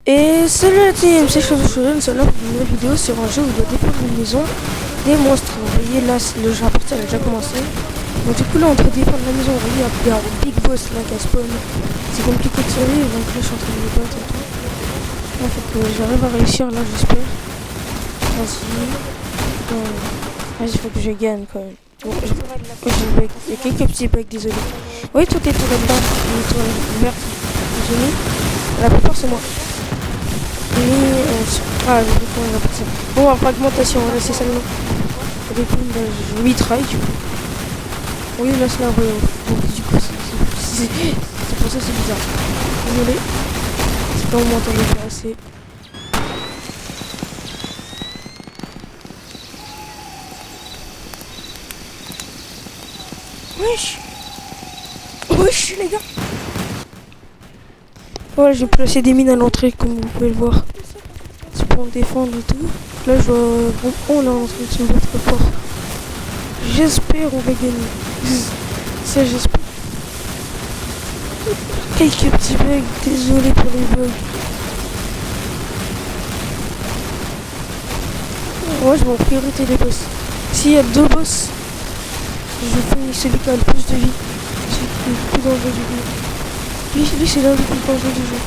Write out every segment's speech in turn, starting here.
Et salut la team, c'est Cheveux, nous sommes là pour une nouvelle vidéo sur un jeu où on doit défendre une maison des monstres. Vous voyez là, le jeu à partir a déjà commencé. Donc du coup là on doit défendre la maison, vous voyez il y a un big boss là qui a spawn. C'est compliqué de survivre, donc là je suis en train de me battre et tout. Là faut que j'arrive à réussir là j'espère. Vas-y. Vas-y faut que je gagne quand même. Bon, il y a quelques petits bugs, désolé. Oui, toutes les toilettes là, les toilettes vertes, désolé. La plupart c'est moi. Ah, je sais comment on appelle ça. Bon, en fragmentation, là c'est ça le nom. Et du coup, là, je mitraille du coup. Oui, là c'est la royaume. Donc du coup, c'est pour ça que c'est bizarre. Désolé. C'est pas vous m'entendez pas assez. Wesh. Wesh les gars. Voilà, j'ai placé des mines à l'entrée comme vous pouvez le voir. C'est pour me défendre et tout. Là je dois... Oh là, on est en train de se battre très fort. J'espère on va gagner. Ça j'espère. Quelques petits bugs, désolé pour les bugs. Moi je vais en priorité les boss. S'il y a deux boss, je finis celui qui a le plus de vie. Celui qui est le plus dangereux du jeu. Lui c'est là le plus dangereux du jeu.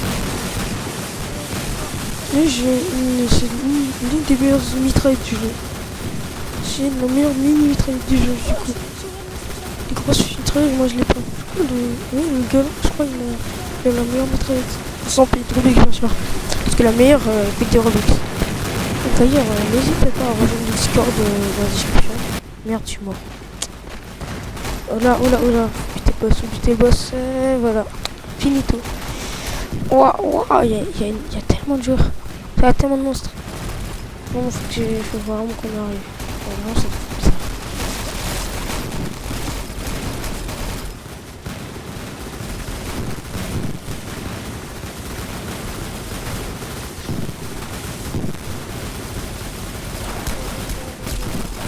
Lui c'est l'une des meilleures mitraillettes du jeu. C'est la meilleure mini-mitraillette du jeu du coup. Les grosses mitraillettes, moi je l'ai pas. Du coup, le gars, je crois il a la meilleure mitraillette. Sans payer de Robux bien sûr. Parce que la meilleure, paye des Robux. D'ailleurs, n'hésitez pas à rejoindre le Discord dans la description. Merde, je suis mort. Oh là. Buter boss, voilà. Finito. Waouh, il y a tellement de joueurs. Il y a tellement de monstres. Bon, faut vraiment qu'on arrive. Vraiment, c'est bizarre.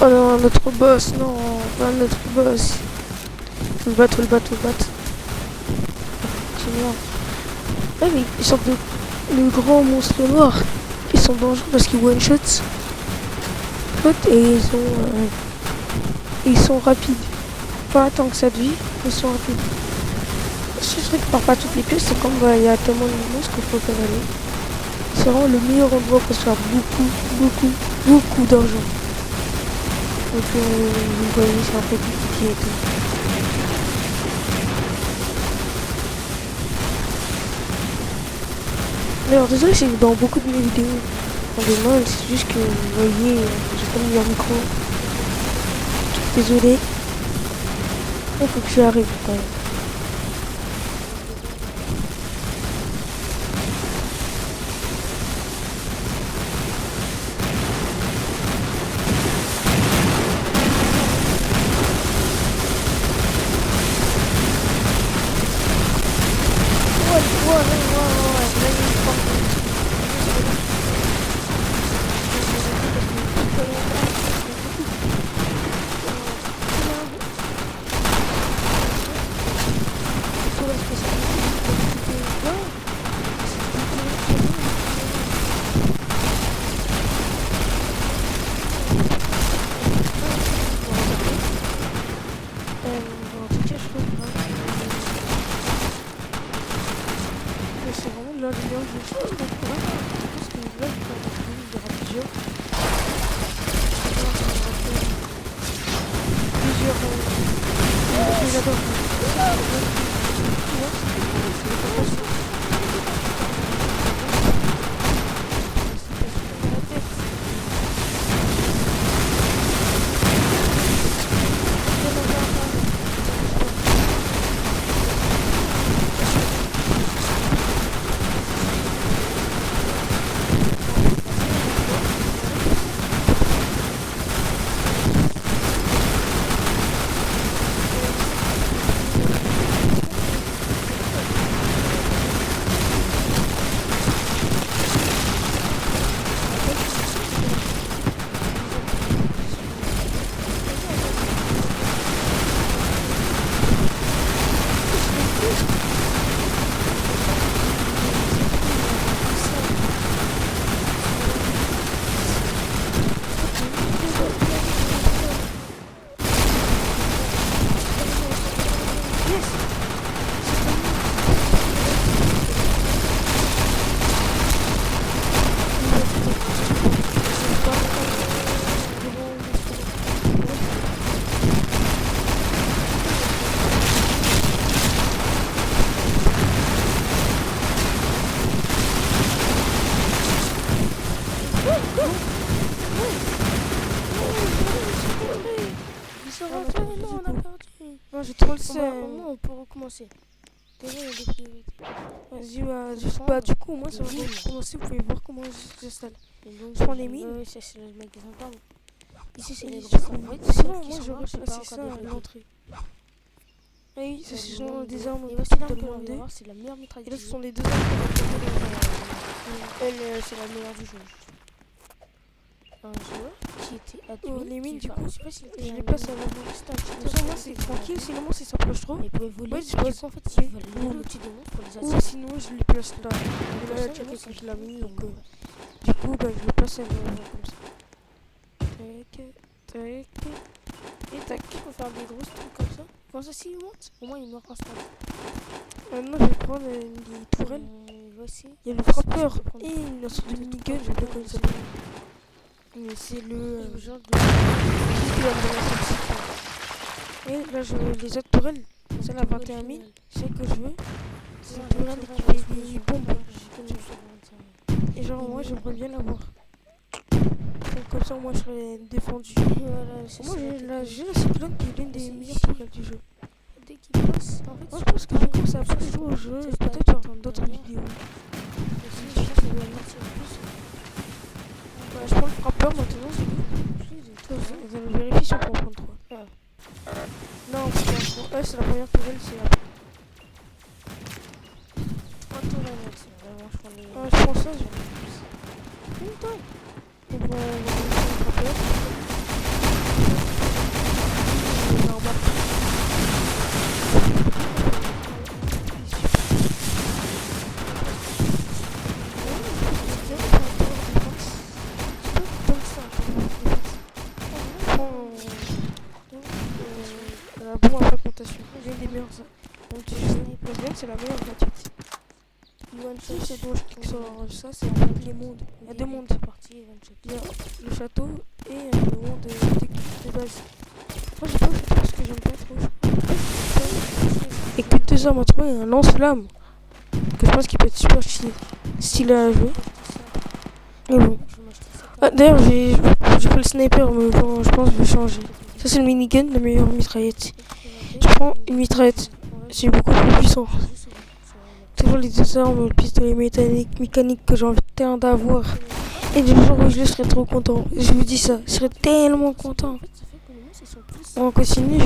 Oh non, notre boss, non, pas notre boss. Faut le battre. Ouais, mais ils sortent de grands monstres noirs. Ils sont dangereux parce qu'ils one-shot. Et ils sont rapides. Pas tant que ça de vie, ils sont rapides. Si je récupère pas toutes les pièces, c'est comme il y a tellement de monstres qu'il faut cavaler. C'est vraiment le meilleur endroit pour se faire beaucoup d'argent. Donc vous voyez, c'est un peu compliqué et tout. Alors désolé si dans beaucoup de mes vidéos on demande, c'est juste que vous voyez, j'ai pas mis un micro. Désolé. Il faut que j'arrive quand même. Non, j'ai trop le Bon, bah, seum. au moins, on peut recommencer. Déjà, il y a des priorités. Vas-y, du coup, moi, ça va commencer. Vous pouvez voir comment j'installe. Et donc, Je prends des mines. Oui, ça, c'est le magasin d'armes. Ici, c'est les Et gros du coup, formaits. sinon, moi, j'aurais placé ça à l'entrée. Et oui, ça, ce sont des armes Et que voici tu l'arme peux que l'on va demander. voir, c'est la meilleure Et mitrailleuse. là, ce sont les deux armes que Elle, c'est la meilleure du jeu. Un joueur qui était admin. oh, les mines, du enfin, coup, je sais pas si je les place à l'avant. Comme ça, moi, c'est tranquille. Sinon, moi, si ça approche trop. ils pouvaient voler. Ouais, Du je coup, passe. en fait, ils veulent voler au-dessus des montres pour les Ou attirer. sinon, je les place là. Comme Et là, ça, tu le vois, mec, c'est il qu'il a mis. tombe, Donc, et du coup, bah, je les place à l'avant comme ça. Tac, tac, et tac. il faut faire des gros trucs comme ça. Quand ça, s'il monte, au moins, il meurt instant. Maintenant, je vais prendre les tourelles. Voici. Il y a le frappeur et une sorte de minigun, je sais pas comment il s'appelle. Mais c'est le genre de. qui va me donner ça. Et là, je les autres tourelles, celle à 21 000, c'est celle que je veux. C'est une tourelle qui fait des bombes. Et genre, moi, j'aimerais bien l'avoir. Donc, comme ça, moi, je serais défendu. Voilà, c'est Moi, ça. j'ai la cyclone qui est l'une des meilleures tourelles du jeu. Dès qu'il passe, en fait, Moi, je pense que du coup, ça va pas jouer au jeu, et peut-être genre dans d'autres vidéos. Ouais, je prends le frappeur maintenant, c'est tout. Vous allez vérifier si on peut en prendre 3. Non, on peut pas en prendre. C'est la première tourelle, c'est la. Je prends ça, on prend le frappeur. Normal. La bombe à fragmentation, j'ai des meilleures. Donc, c'est la meilleure gratuite. C'est dont je sort ça, c'est en fait les mondes. Il y a deux mondes. Il y a le château et le monde de base. Moi j'ai pas fait parce que j'aime pas trop. Et que 2 armes à trouver, un lance-flamme. Que je pense qu'il peut être super stylé à jouer. Mais bon. Ah, d'ailleurs j'ai pris le sniper, mais bon, je pense que je vais changer. Ça c'est le minigun, la meilleure mitraillette. Je prends une mitraillette, c'est beaucoup plus puissant. Toujours les deux armes, le pistolet mécanique que j'ai envie tellement d'avoir. Et le jour où je le serai trop content. Je vous dis ça, je serais tellement content. On va continuer.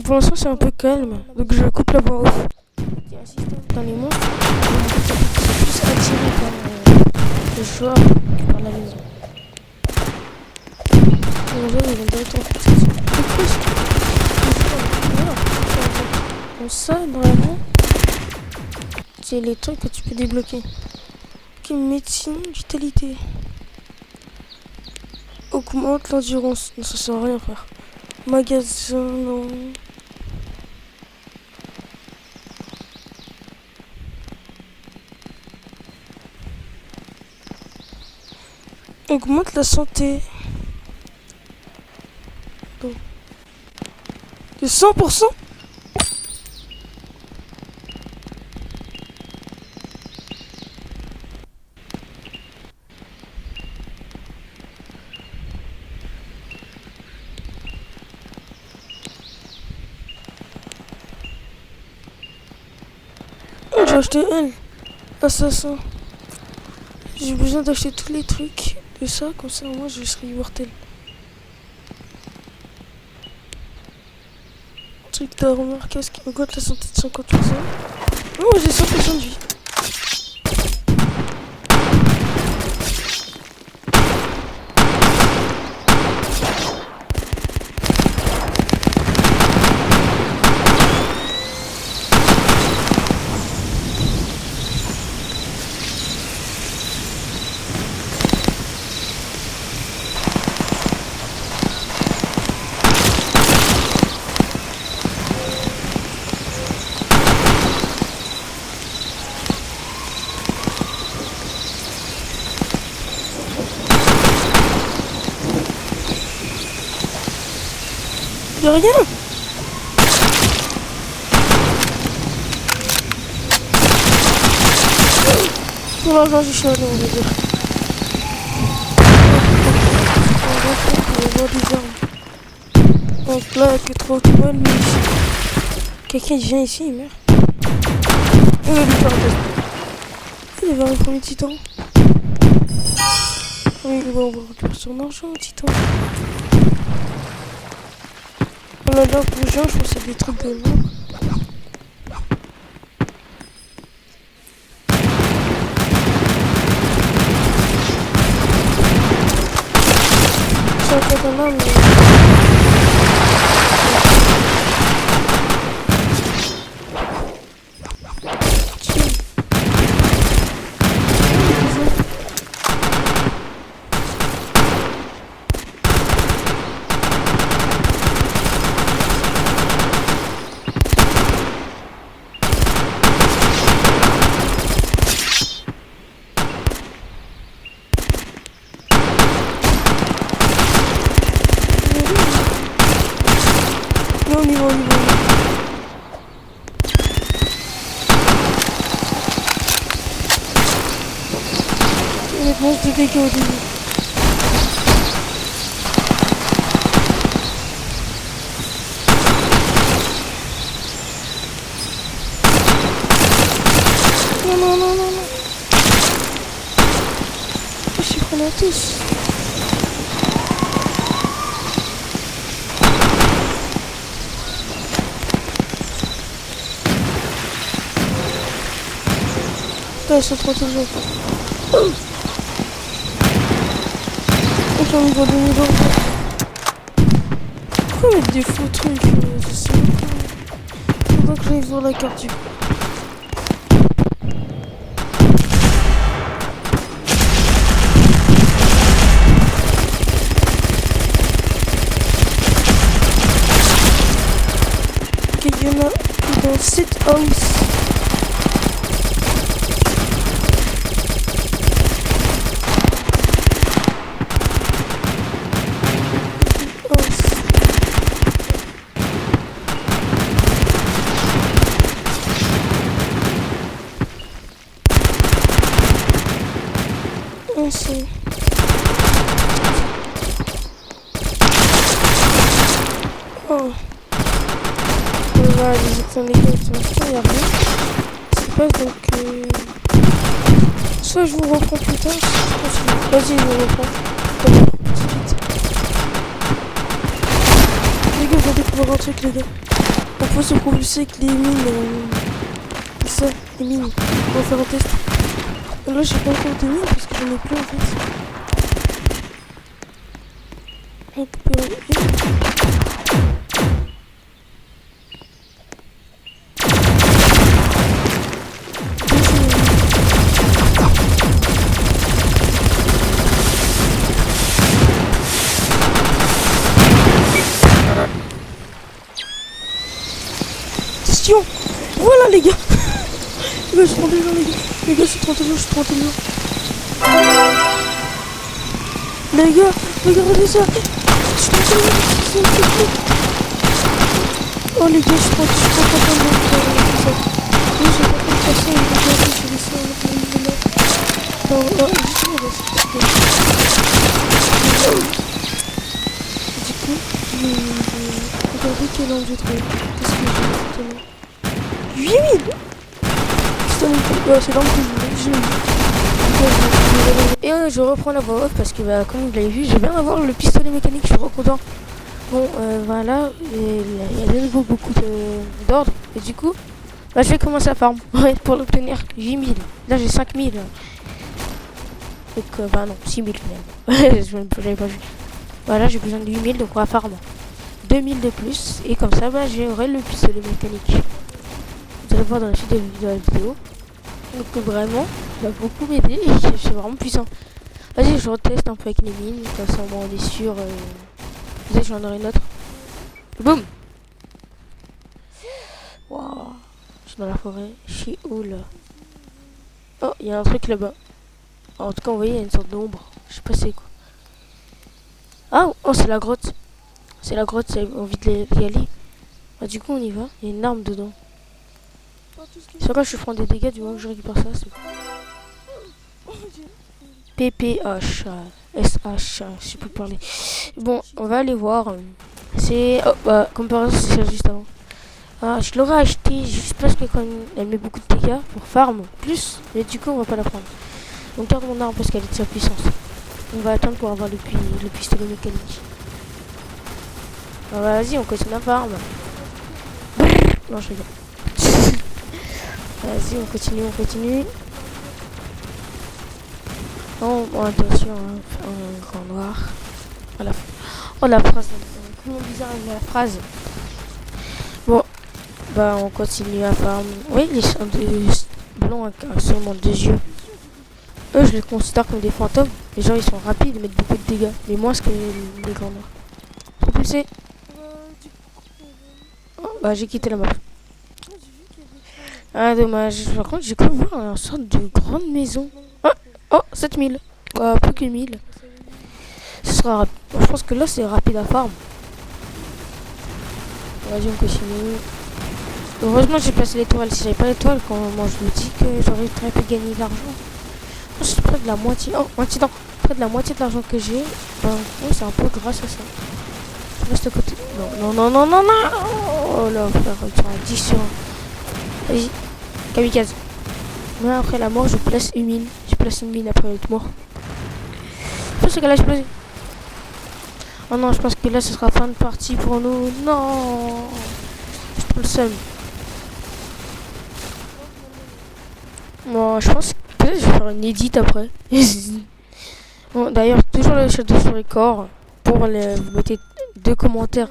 Pour l'instant c'est un peu calme, donc je coupe la voix off. Dans les monstres, c'est plus attiré par le joueur que par la maison. Les joueurs ils vont directement donc ça, normalement, c'est les trucs que tu peux débloquer. Ok, médecine, vitalité. Augmente l'endurance. Non, ça sert à rien, frère. Magasin, non. Augmente la santé. Bon. De 100%. J'ai acheté un assassin. J'ai besoin d'acheter tous les trucs de ça, comme ça moi je serai immortel. Truc d'armure, casque, augmente la santé de 50%. Oh, j'ai 100% de vie. De rien. Pour l'argent du cheval, on va dire. On va voir des armes. Donc là, que trop de mal, mais Quelqu'un vient ici, il meurt. Il avait un premier titan. Oui, il va avoir son argent, titan. On a l'air bougeant, je pense que c'est des trucs de mort. C'est un katana, mais... Non, on y va, on y va. Honnêtement, c'était dégâts au début. Non, non, non, non, non. Je suis pris à tous. Putain, ils sont trop toujours. J'en ai pas donné d'ordre. Pourquoi mettre des faux trucs je sais pas. Faut pas que j'aille voir la carte du coup. Ok, il y en a dans cette house. C'est... Oh. Voilà, les écrans des gars, pour l'instant, il n'y a rien. C'est pas donc... Soit je vous reprends plus tard, soit je continue. Vas-y, je vous reprends. D'accord, tout de suite. Les gars, on va découvrir un truc, les gars. On peut se propulser avec les mines. C'est ça, les mines. On va faire un test. Là, j'ai pas encore de mines parce que j'en ai plus en fait. On peut... Question. Voilà les gars. Les gars, je suis trop intelligent les gars. Les gars, je suis trop intelligent, je suis trop intelligent. Les gars, regardez ça. Je suis trop intelligent. Oh les gars, je suis trop content de faire ça. Oui, j'ai pas fait ça, les gars, je vais laisser un peu de là. Non, justement, là, c'est pas grave. Du coup, regardez quel angle j'ai trouvé. Qu'est-ce que j'ai exactement 8000. C'est dans le plus. Et je reprends la voix off parce que comme vous l'avez vu, je viens d'avoir le pistolet mécanique, je suis trop content. Bon voilà, il y a de nouveau beaucoup d'ordre et du coup je vais commencer à farm pour l'obtenir. J'ai 1000, là j'ai 5000. Donc non, 6000 finalement. J'avais pas vu. Voilà, j'ai besoin de 8000 donc on va farm 2000 de plus et comme ça j'aurai le pistolet mécanique. Vous allez voir dans la suite de la vidéo. Donc vraiment, ça va beaucoup m'aider et c'est vraiment puissant. Vas-y, je reteste un peu avec les mines, comme ça on est sûr. Vous j'en aurai une autre. Boum. Waouh. Je suis dans la forêt. Je suis où là? Oh, il y a un truc là-bas. En tout cas, vous voyez, il y a une sorte d'ombre. Je sais pas c'est quoi. Ah, oh, c'est la grotte. C'est la grotte, j'ai envie d'y aller. Bah, du coup, on y va. Il y a une arme dedans. C'est vrai, je prends des dégâts du moment que je récupère ça. PPH, SH, je sais plus parler. Bon, on va aller voir. C'est. Oh, bah, comme par exemple, c'est juste avant. Ah, je l'aurais acheté juste parce que quand elle met beaucoup de dégâts pour farm plus, mais du coup on va pas la prendre. On garde mon arme parce qu'elle est de sa puissance. On va attendre pour avoir le pistolet mécanique. Ah, vas-y, on continue la farm. Non, je rigole. Vas-y, on continue. Oh, oh, attention, un grand noir. Voilà. Oh, la phrase. Comment bizarre est la phrase. Bon, bah, on continue à farm. Oui, les chiens de blancs avec seulement 2 yeux. Eux, je les considère comme des fantômes. Les gens, ils sont rapides, ils mettent beaucoup de dégâts. Mais moins que les grands noirs. Propulsé. Oh, bah, j'ai quitté la map. Ah, dommage. Par contre, j'ai cru voir une sorte de grande maison. Ah, oh, 7000. Plus que 1000. Ce sera rapide. Je pense que là, c'est rapide à farm. Vas-y, on continue. Heureusement, j'ai placé l'étoile. Si j'avais pas l'étoile, quand moi je me dis que j'aurais très peu gagné de l'argent. Je suis près de la moitié. Oh, un titan. Près de la moitié de l'argent que j'ai. Ben, oui, c'est un peu grâce à ça. Je reste à côté. Non, non, non, non, non, non. Oh là, frère, ils sont à 10 sur 1. Vas-y. Kamikaze. Mais après la mort, je place une mine. Je place une mine après être mort. Je pense qu'elle a explosé. Oh non, je pense que là, ce sera fin de partie pour nous. Non. Je prends le seum. Moi, je pense que peut-être je vais faire une edit après. Bon, d'ailleurs, toujours le château sur record. Pour les, vous mettez 2 commentaires.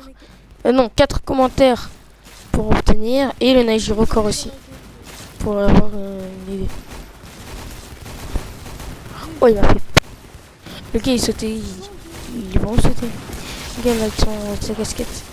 Non, 4 commentaires pour obtenir. Et le Naiji record aussi. Pour avoir une idée. Oh, il m'a fait. Le gars, il sautait. Il est vraiment sauté. Le gars, avec sa casquette.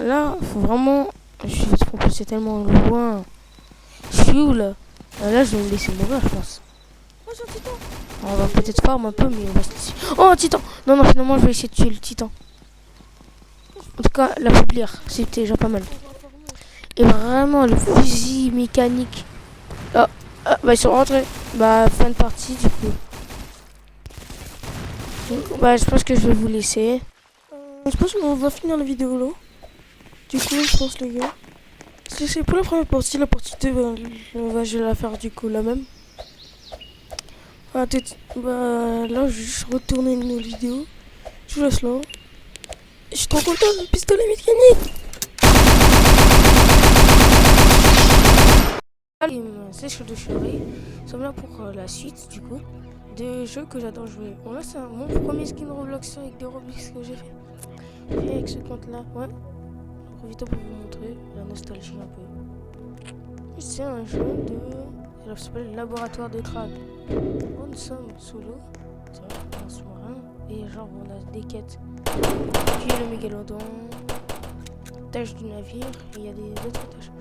Là, faut vraiment. Je vais te propulser tellement loin. Je suis où là? Là, je vais me laisser mourir, je pense. On va peut-être farm un peu, mais on va se laisser. Oh, un titan! Non, non, finalement, je vais essayer de tuer le titan. En tout cas, l'affaiblir, c'était déjà pas mal. Et vraiment, le fusil mécanique. Oh, bah, ils sont rentrés. Bah, fin de partie, du coup. Donc, bah, je pense que je vais vous laisser. Je pense qu'on va finir la vidéo là. Du coup, je pense, les gars. C'est pour la première partie. La partie 2, je vais la faire du coup la même. Bah, là, je vais juste retourner nos vidéos. Je vous laisse là. Je suis trop content du pistolet mécanique. C'est chaud de chérie. Nous sommes là pour la suite du coup des jeux que j'adore jouer. Bon là c'est mon premier skin Roblox avec des Roblox que j'ai fait. Et avec ce compte là, ouais. J'en profite pour vous montrer la nostalgie un peu. C'est un jeu de. Ça s'appelle Laboratoire de Crabes. Bon, nous sommes sous l'eau. C'est vrai, un sous-marin. Et genre on a des quêtes. Puis le mégalodon. Tâche du navire. Et il y a des autres tâches.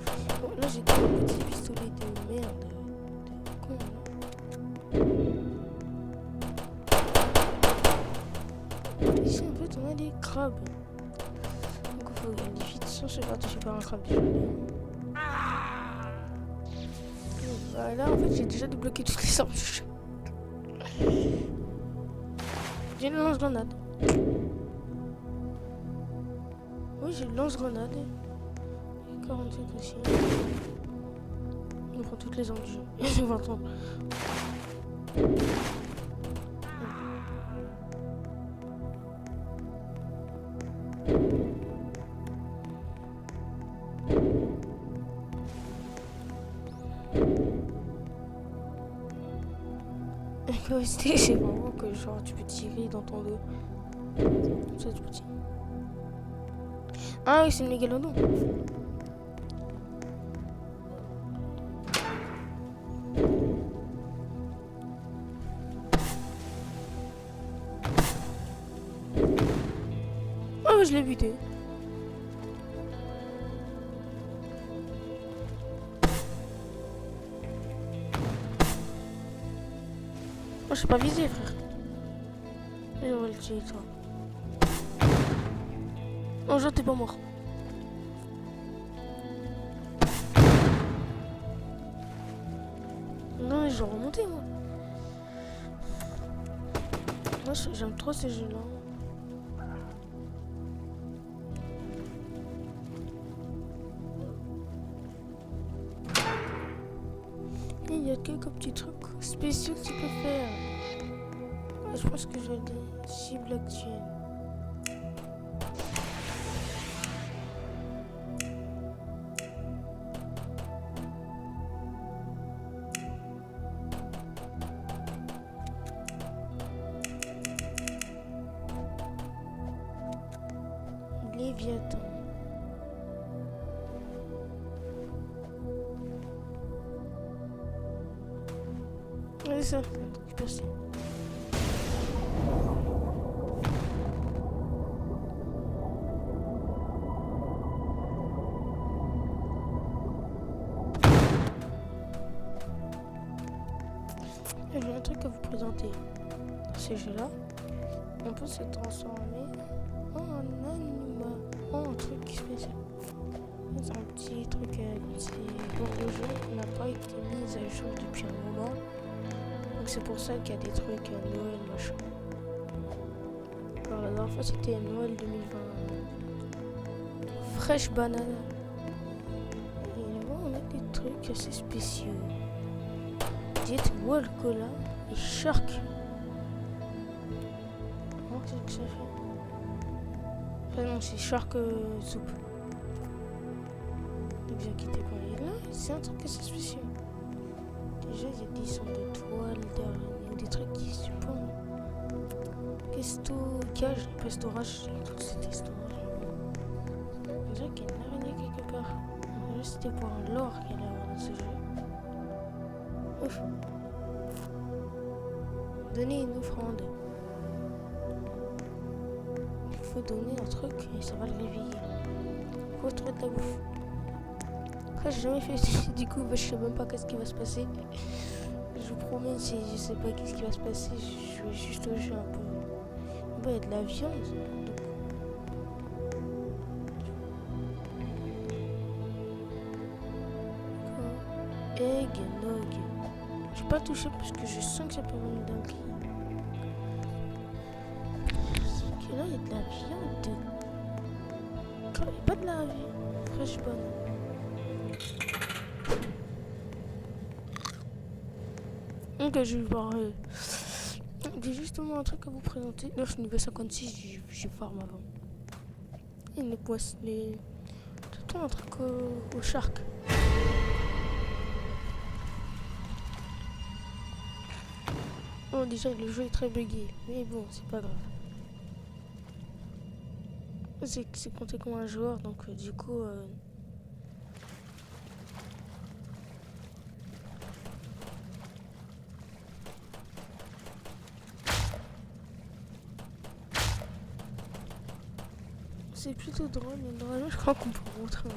Bon là j'ai un petit pistolet de merde. De con là. Ici en fait on a des crabes. Donc il faut gagner vite sans se faire toucher par un crabe déjà. Là en fait j'ai déjà débloqué toutes les armes du jeu. J'ai une lance-grenade. Oui j'ai une lance-grenade. 45 aussi. On prend toutes les armes du jeu. Je vais attendre. C'est vraiment que genre tu peux tirer dans ton dos. Comme ça tu peux tirer. Ah oui c'est le mégalodon. Oh je l'ai buté. Oh, je suis pas visé, frère. Et on va le tuer, toi. Non, genre, t'es pas mort. Non, je vais remonter, moi. Moi, j'aime trop ces jeux-là. Et il y a quelques petits trucs spéciaux que tu peux faire. Je pense que j'ai des 6 blockchains. Léviathan. Ouais, ça, je pense. J'ai un truc à vous présenter. Dans ces jeux-là, on peut se transformer en animal, en un truc spécial. C'est un petit truc, petit pour le jeu n'a pas été mis à jour depuis un moment. Donc c'est pour ça qu'il y a des trucs Noël machin. Alors la dernière fois c'était Noël 2020. Fraîche banane. Et là on a des trucs assez spéciaux. Diète Wall Cola et Shark. Comment c'est que ça fait? Enfin non, c'est Shark soupe. Ne vous inquiétez pas. Et là, c'est un truc assez spécial. Déjà, il y a des sortes de toiles, il y a des trucs qui se pendent. Cage, pestorage, toute cette histoire. On dirait qu'il y a une araignée quelque part. Là, c'était pour un lore qu'il y allait avoir dans ce jeu. Ouf. Donnez une offrande. Il faut donner un truc et ça va le réveiller. Il faut trouver de la bouffe. Après, j'ai jamais fait du coup, je sais même pas qu'est-ce qui va se passer. Je vous promets, je sais pas qu'est-ce qui va se passer. Je vais juste jouer un peu. Bon, il y a de la viande. Donc... Eggnog. Je vais pas toucher parce que je sens que ça peut venir d'un client. Ok, là, il y a de la viande. Il n'y a pas de la viande fraîche bonne. Ok, je vais voir. J'ai justement un truc à vous présenter. Là, je suis niveau 56, j'ai farm avant. Et les poissons, les... Tout un truc au shark. Oh, déjà, le jeu est très buggé. Mais bon, c'est pas grave. C'est compté comme un joueur, donc du coup... C'est plutôt drôle, mais normalement, je crois qu'on peut rentrer.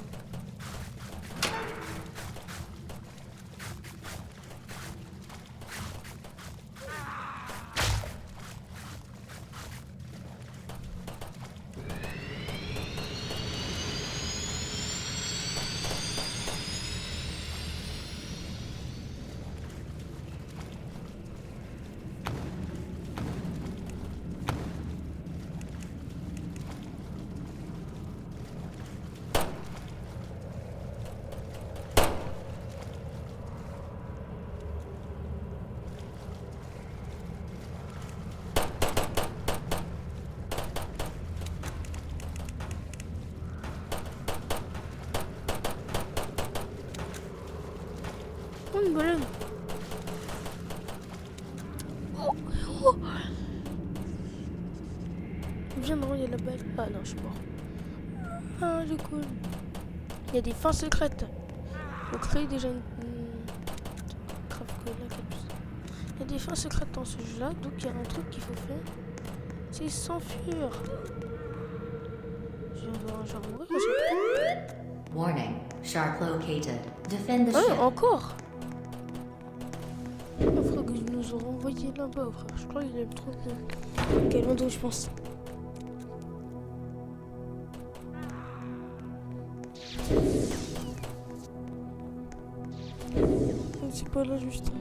Oh, une baleine. Oh, oh. Viens de renvoyer la balle. Ah non, je suis mort. Ah, c'est cool. Il y a des fins secrètes. Faut créer déjà une... Il y a des fins secrètes dans ce jeu-là, donc il y a un truc qu'il faut faire. C'est s'enfuir. Je vais voir un genre mourir. Warning, shark located. Defend the Ah, ship. encore. Le frère que nous aurons envoyé là-bas, frère. Je crois qu'il aime trop Calando, je pense. pas là, je me suis trompé.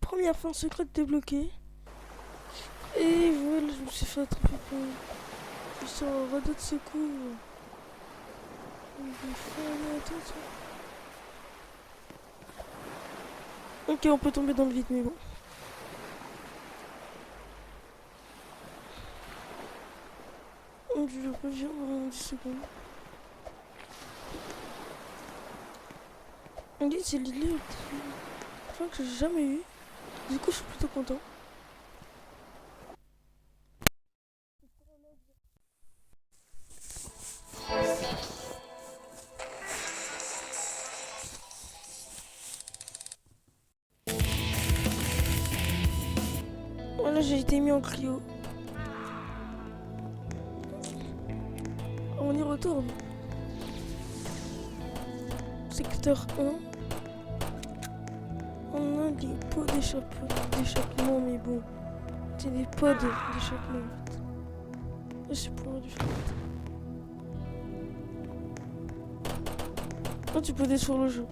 Première fin secrète débloquée. Et voilà, je me suis fait attraper pour... Je suis en radeau de secours. Ok, on peut tomber dans le vide, mais bon. Je reviens dans 10 secondes. On dit c'est l'idée que j'ai jamais eu. Du coup, je suis plutôt content. Voilà, j'ai été mis en cryo. On y retourne. Secteur 1. On a des pots d'échappement, mais bon. C'est des pods d'échappement. Et c'est pour du fait. Oh, tu peux détruire le jeu.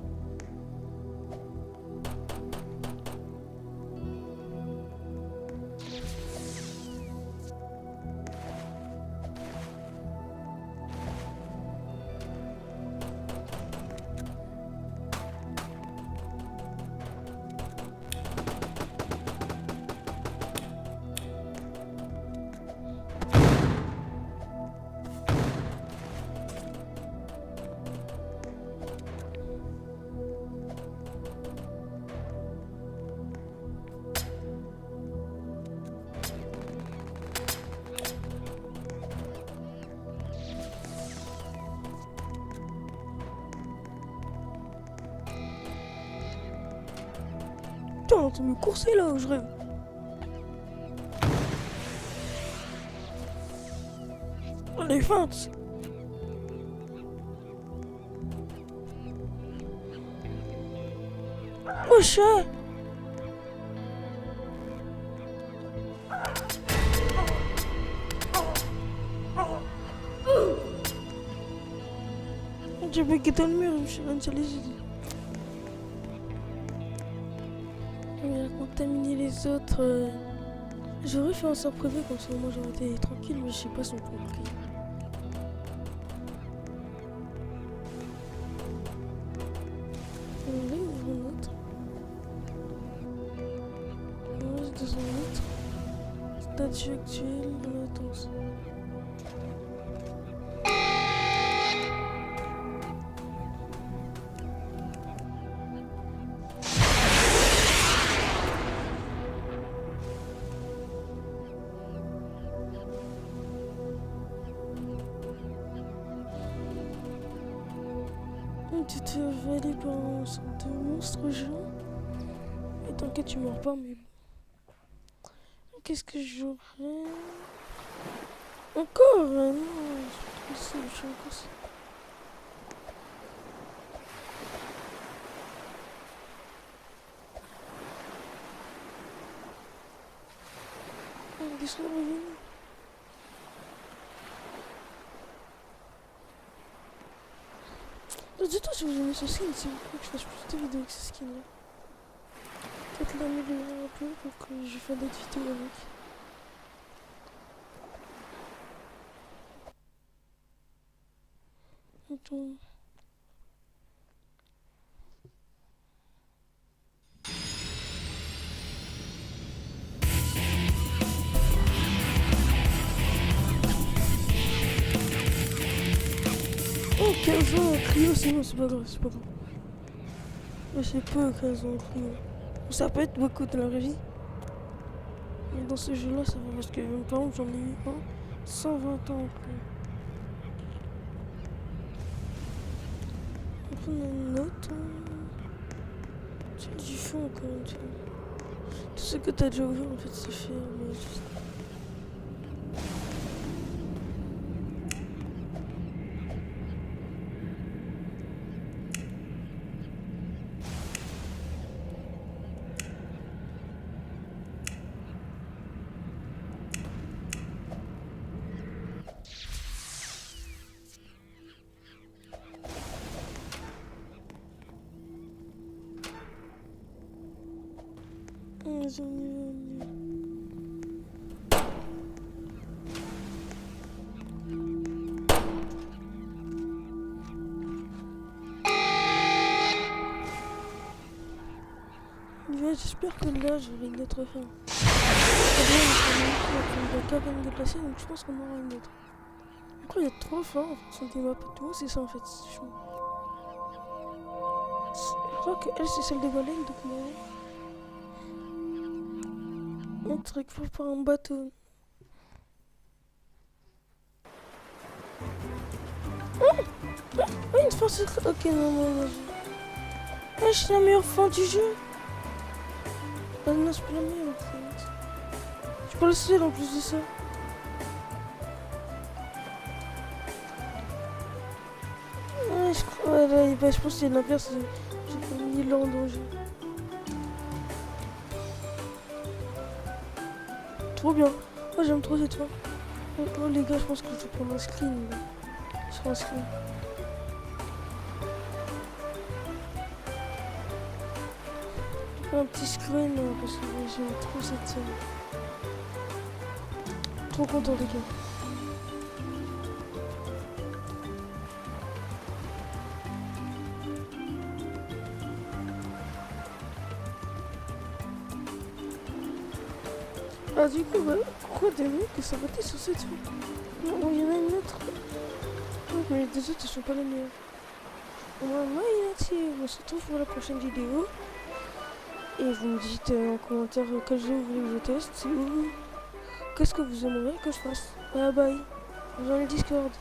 Putain, tu me courser là, je rêve. On est feinte. Oh chat. J'ai bugué dans le mur, je me suis rendu sur les idées. Il a contaminé les autres. J'aurais fait un sort privé comme ça, moi j'aurais été tranquille, mais je sais pas si on peut le crier. On ouvre un autre. On reste dans un autre. Statut actuel, on attend ça. Tu te fais avaler par un sorte de monstre géant. Et t'inquiète, tu meurs pas, mais bon. Qu'est-ce que j'aurais encore non, je suis encore ça. Des soins revenus. Dites-toi si vous aimez ce skin, si vous voulez que je fasse plus de vidéos avec ce skin là. Peut-être l'améliorer un peu pour que je fasse d'autres vidéos avec. Attends. Oh, 15 ans en trio, sinon c'est pas grave, c'est pas grave. Mais c'est peu 15 ans en trio. Ça peut être beaucoup dans la vraie vie. Mais dans ce jeu-là, ça va parce que par exemple, j'en ai eu un 120 ans en trio. On va prendre une note. C'est du fond quand même, tu vois. Tout ce que t'as déjà ouvert, en fait, c'est fait. Mais juste... Vas-y, on y va. Ouais, j'espère que là j'aurai une autre fin. La cabane déplacée, donc je pense qu'on aura une autre. Après, il y a 3 fins en fonction des maps et tout, c'est ça en fait. Je crois qu'elle c'est celle des baleines, donc on récupère par un bateau. Une fin secrète. Ok, non. Je suis la meilleure fin du jeu. Ah non, c'est pas la meilleure en fait. Je suis pas le seul en plus de ça. Ouais, je crois. Ouais, là, bah, je pense que c'est l'inverse. J'ai pas mis là en danger. Trop bien. Moi j'aime trop cette fin. Oh, les gars, je pense que je vais prendre un screen. Là. Je ferai un screen. Un petit screen parce que j'aime trop cette scène. Trop content les gars. Ah du coup bah pourquoi des mecs que s'arrêter sur cette fin? Non, il y en a une autre. Non, mais les deux autres ne sont pas les meilleurs. Moi on se retrouve pour la prochaine vidéo. Et vous me dites en commentaire quel jeu vous voulez que je teste ou qu'est-ce que vous aimeriez que je fasse. Bye bye. Dans le Discord.